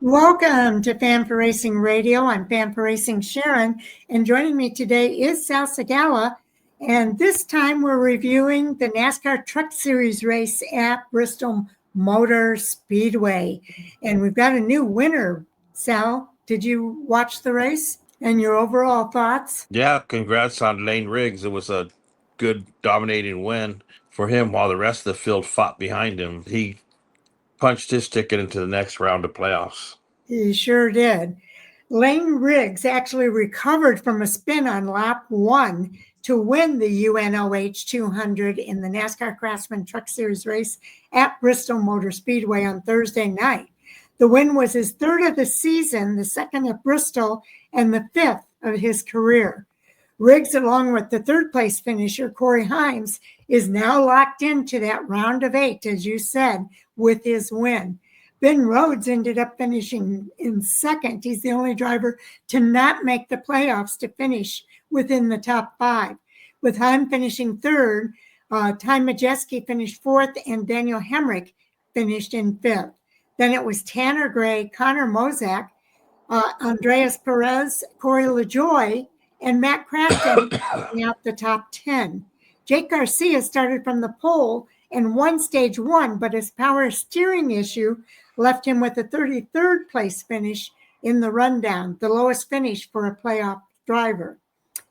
Welcome to Fan for Racing Radio. I'm Fan for Racing Sharon, and joining me today is Sal Sagala. And this time we're reviewing the NASCAR Truck Series race at Bristol Motor Speedway. And we've got a new winner. Sal, did you watch the race and your overall thoughts? Yeah, congrats on Layne Riggs. It was a good dominating win for him while the rest of the field fought behind him. He punched his ticket into the next round of playoffs. He sure did. Layne Riggs actually recovered from a spin on lap one to win the UNOH 200 in the NASCAR Craftsman Truck Series race at Bristol Motor Speedway on Thursday night. The win was his third of the season, the second at Bristol, and the fifth of his career. Riggs, along with the third place finisher, Corey Heim, is now locked into that round of 8, as you said, with his win. Ben Rhodes ended up finishing in second. He's the only driver to not make the playoffs to finish within the top 5. With Heim finishing third, Ty Majeski finished fourth, and Daniel Hemrick finished in fifth. Then it was Tanner Gray, Connor Mozak, Andreas Perez, Corey LaJoie, and Matt Crafton out the top 10. Jake Garcia started from the pole and won stage 1, but his power steering issue left him with a 33rd place finish in the rundown, the lowest finish for a playoff driver.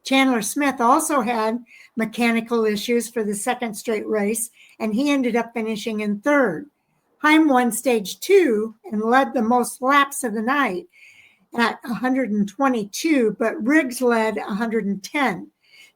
Chandler Smith also had mechanical issues for the second straight race, and he ended up finishing in third. Heim won stage 2 and led the most laps of the night at 122, but Riggs led 110,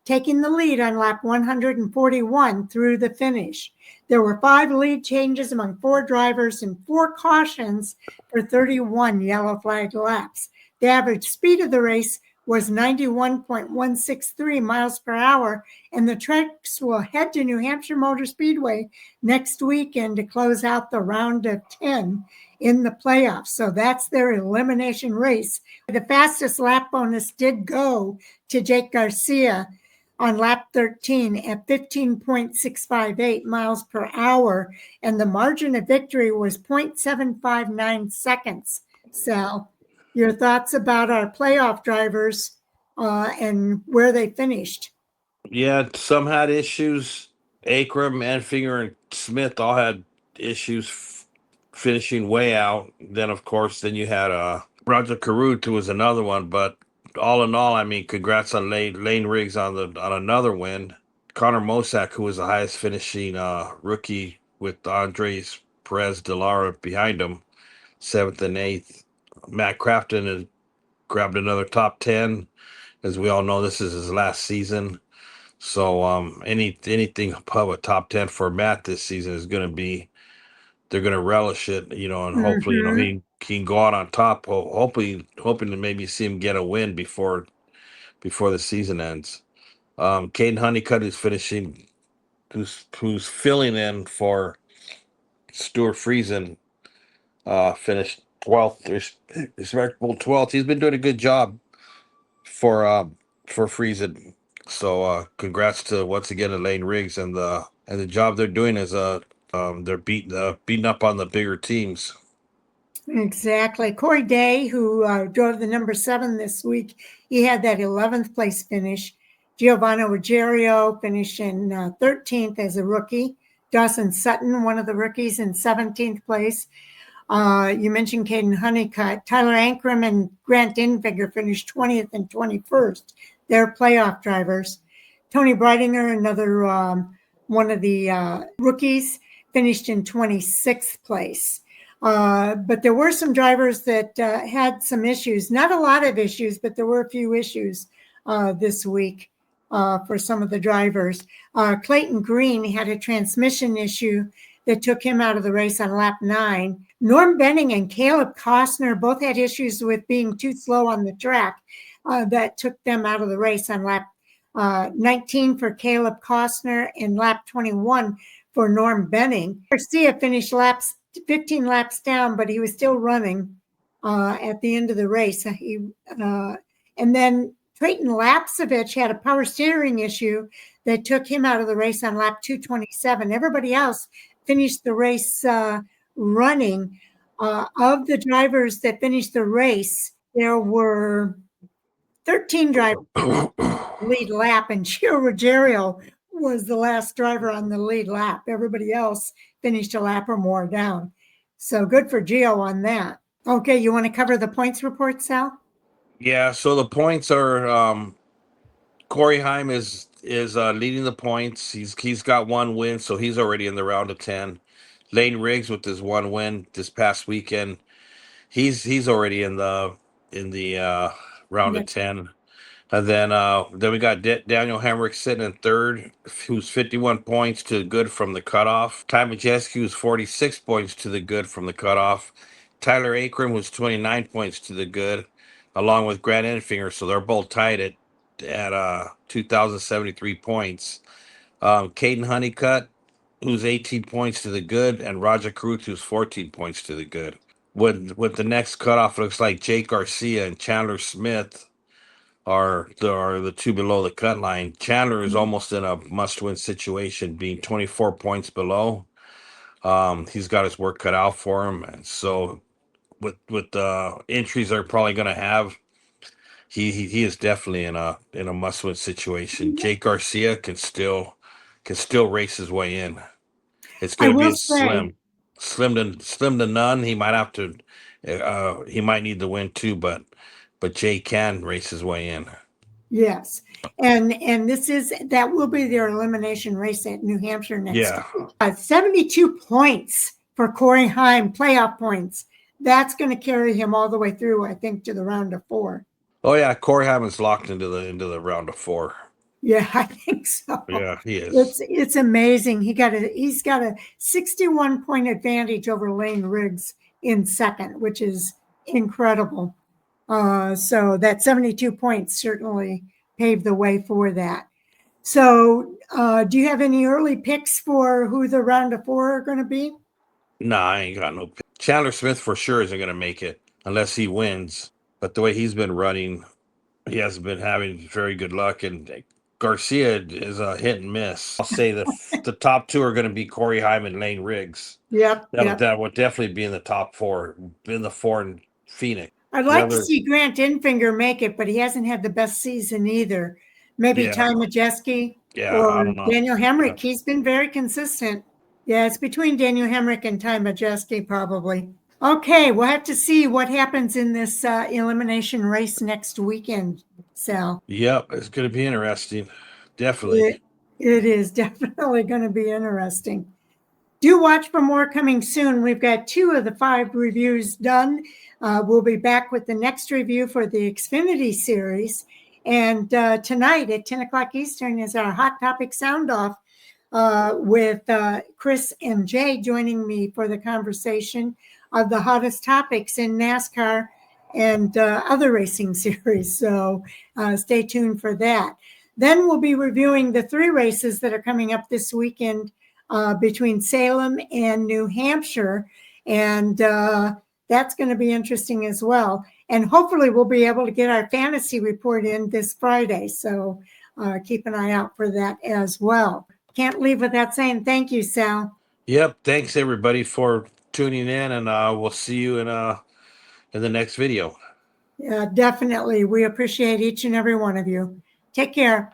taking the lead on lap 141 through the finish. There were 5 lead changes among 4 drivers and 4 cautions for 31 yellow flag laps. The average speed of the race was 91.163 miles per hour, and the trucks will head to New Hampshire Motor Speedway next weekend to close out the round of 10 in the playoffs. So that's their elimination race. The fastest lap bonus did go to Jake Garcia on lap 13 at 15.658 miles per hour, and the margin of victory was 0.759 seconds. Sal, your thoughts about our playoff drivers and where they finished? Yeah, some had issues. Akram, Enfinger, and Smith all had issues finishing way out. Then, of course, then you had Roger Carruth, who was another one. But all in all, I mean, congrats on Layne Riggs on another win. Connor Mosak, who was the highest finishing rookie with Andres Perez de Lara behind him, 7th and 8th. Matt Crafton has grabbed another top 10. As we all know, this is his last season. So anything above a top 10 for Matt this season is going to be, they're going to relish it, and hopefully, he can go out on top. Hoping to maybe see him get a win before the season ends. Caden Honeycutt is finishing, who's filling in for Stuart Friesen, finished 12th, respectable 12th. He's been doing a good job for Friesen. So congrats to once again to Layne Riggs and the job they're doing is they're beating up on the bigger teams. Exactly. Corey Day, who drove the number 7 this week, he had that 11th place finish. Giovanni Ruggiero finished in 13th as a rookie. Dawson Sutton, one of the rookies, in 17th place. You mentioned Caden Honeycutt. Tyler Ankrum and Grant Enfinger finished 20th and 21st. They're playoff drivers. Tony Breidinger, another one of the rookies, finished in 26th place. But there were some drivers that had some issues. Not a lot of issues, but there were a few issues this week for some of the drivers. Clayton Green had a transmission issue that took him out of the race on lap 9. Norm Benning and Caleb Costner both had issues with being too slow on the track that took them out of the race on lap 19 for Caleb Costner and lap 21 for Norm Benning. Garcia finished 15 laps down, but he was still running at the end of the race. And then Trayton Lapsevich had a power steering issue that took him out of the race on lap 227. Everybody else finished the race running. Of the drivers that finished the race, there were 13 drivers lead lap, and Gio Ruggiero was the last driver on the lead lap. Everybody else finished a lap or more down. So good for Gio on that. Okay, you want to cover the points report, Sal? Yeah, so the points are Corey Heim is leading the points. He's got one win, so he's already in the round of 10. Layne Riggs with his one win this past weekend. He's already in the round of 10. And then we got Daniel Hemrick sitting in third, who's 51 points to the good from the cutoff. Ty Majeski, who's 46 points to the good from the cutoff. Tyler Akram, who's 29 points to the good, along with Grant Enfinger. So they're both tied at 2,073 points. Caden Honeycutt, who's 18 points to the good, and Roger Cruz, who's 14 points to the good. With the next cutoff, it looks like Jake Garcia and Chandler Smith are the two below the cut line. Chandler is almost in a must-win situation, being 24 points below. He's got his work cut out for him, and so with the entries they're probably going to have, he is definitely in a must-win situation. Jake Garcia can still race his way in. It's I going to be will a say, slim to none. He might have to, he might need the win too, but Jay can race his way in. yes. And that will be their elimination race at New Hampshire next Yeah. week. 72 points for Corey Heim, playoff points. That's going to carry him all the way through, I think, to the round of 4. Oh yeah, Corey Hammond's locked into the round of 4. Yeah, I think so. Yeah, he is. It's amazing. He's got a 61 point advantage over Layne Riggs in second, which is incredible. So that 72 points certainly paved the way for that. So do you have any early picks for who the round of 4 are going to be? Nah, I ain't got no pick. Chandler Smith for sure isn't gonna make it unless he wins. But the way he's been running, he hasn't been having very good luck. And Garcia is a hit and miss. I'll say the top 2 are going to be Corey Heim and Layne Riggs. Yep. That would definitely be in the top 4, in the 4 in Phoenix. I'd like to see Grant Enfinger make it, but he hasn't had the best season either. Maybe Ty Majeski or I don't know. Daniel Hemrick. Yeah. He's been very consistent. Yeah, it's between Daniel Hemrick and Ty Majeski probably. Okay, we'll have to see what happens in this elimination race next weekend, Sal. Yep, it's going to be interesting. Definitely. It is definitely going to be interesting. Do watch for more coming soon. We've got 2 of the 5 reviews done. We'll be back with the next review for the Xfinity series. And tonight at 10 o'clock Eastern is our Hot Topic Sound Off with Chris and Jay joining me for the conversation of the hottest topics in NASCAR and other racing series. So stay tuned for that. Then we'll be reviewing the 3 races that are coming up this weekend between Salem and New Hampshire. And that's going to be interesting as well. And hopefully we'll be able to get our fantasy report in this Friday. So keep an eye out for that as well. Can't leave without saying thank you, Sal. Yep. Thanks everybody for tuning in, and we'll see you in the next video. Yeah, definitely. We appreciate each and every one of you. Take care.